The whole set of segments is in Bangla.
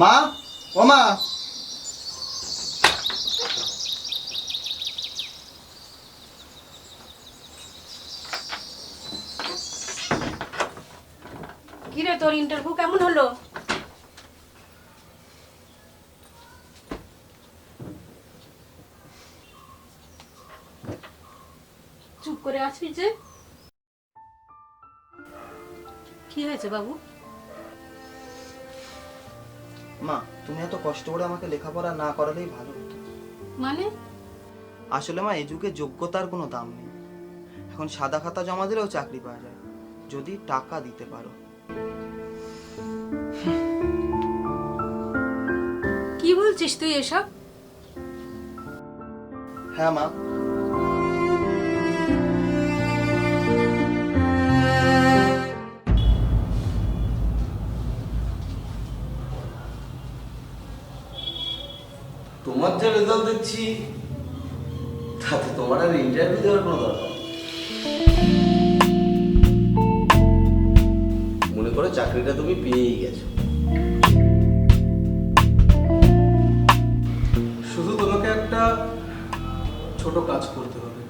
মা, ও মা, কিরে তোর ইন্টারভিউ কেমন হলো? চুপ করে আছিস যে, কি হয়েছে বাবু? মা তুমি এত কষ্ট করে আমাকে লেখাপড়া না করালেই ভালো হতো। মানে? আসলে মা এই যুগে যোগ্যতার কোনো দাম নেই। এখন সাদা খাতা জমা দিলেও চাকরি পাওয়া যায় যদি টাকা দিতে পারো। কি বলছিস তুই এসব? হ্যাঁ মা, তোমার যা রেজাল্ট দিচ্ছি তাতে তোমার আর ইন্টারভিউ দেওয়ার কোনো দরকার নেই। মনে করো চাকরিটা তুমি পেয়েই গেছো, শুধু তোমাকে একটা ছোট কাজ করতে হবে।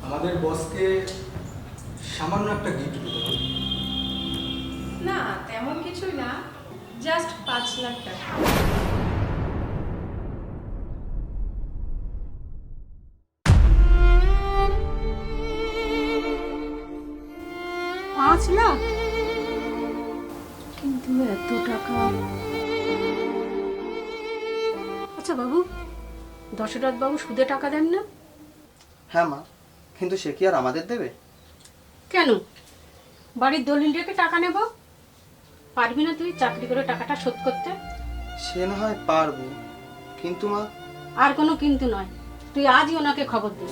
আমাদের বসকে সামান্য একটা গিফট দিতে হবে। না তেমন কিছুই না, জাস্ট 5 লাখ টাকা। পাঁচ লাখ? কিন্তু এত টাকা। আচ্ছা বাবু, দশরথ বাবু সুদে টাকা দেন না? হ্যাঁ মা, কিন্তু সে কি আর আমাদের দেবে? কেন? বাড়ির দলিল রেখে টাকা নেব? পারবি না তুই চাকরি করে টাকাটা শোধ করতে? সে না হয় পারবো, কিন্তু মা। আর কোনো কিন্তু নয়, তুই আজই ওনাকে খবর দে।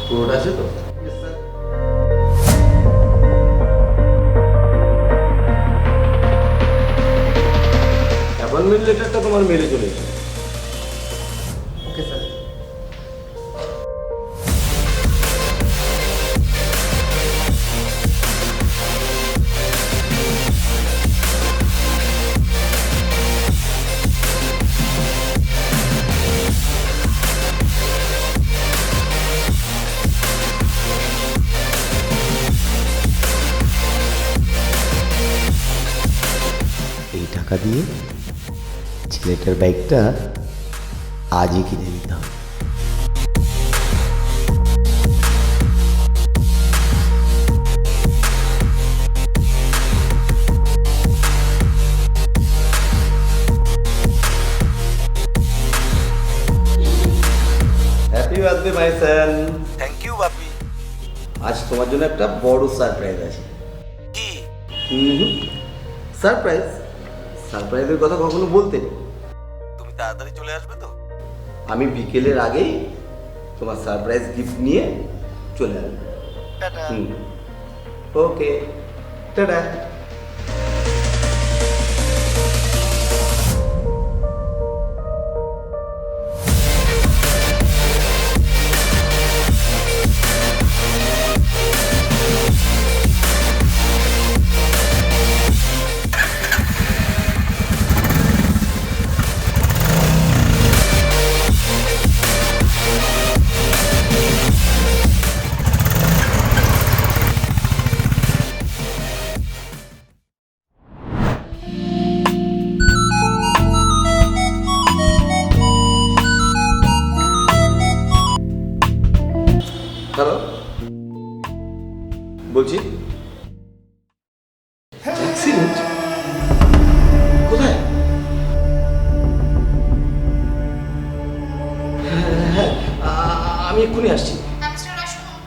পুরোটা আছে তো? অ্যাপয়েন্টমেন্ট লেটারটা তোমার মেলে চলে এসেছে। Okay sir. এই টাকা দিয়ে ছেলেটার বাইকটা আজই কিনে দিতে হবে। Happy birthday my son. Thank you বাপি। আজ তোমার জন্য একটা বড় সারপ্রাইজ আছে। কি? সারপ্রাইজ? সারপ্রাইজের কথা কখনো বলতে নেই। তুমি তাড়াতাড়ি চলে আসবে তো? আমি বিকেলের আগেই তোমার সারপ্রাইজ গিফট নিয়ে চলে আসবো। টাটা। ওকে, টাটা। হ্যালো, বলছি অ্যাক্সিডেন্ট কোথায়? হ্যাঁ, আমি এক্ষুনি আসছি। মিস্টার শুনুন,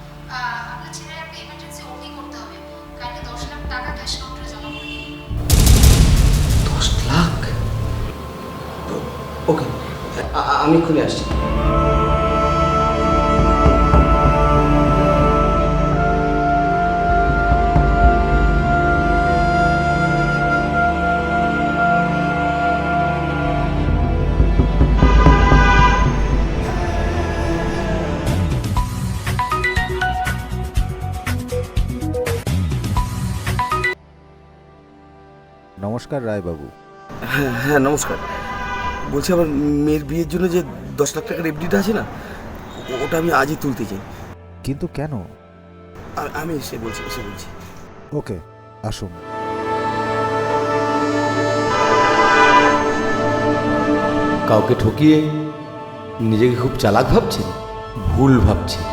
আপনার ছেলের একটা ইমার্জেন্সি ওটি করতে হবে। কালকে 10 লাখ টাকা ক্যাশ কাউন্টারে জমা করে দিন। 10 লাখ? ওকে, আমি এক্ষুনি আসছি। নমস্কার রায়বাবু। হ্যাঁ হ্যাঁ নমস্কার। বলছি আমার মেয়ের বিয়ের জন্য যে 10 লাখ টাকার এফডিটা আছে না, ওটা আমি আজই তুলতে চাই। কিন্তু কেন? আমি এসে বলছি। ওকে, আসুন। কাউকে ঠকিয়ে নিজেকে খুব চালাক ভাবছেন? ভুল ভাবছেন।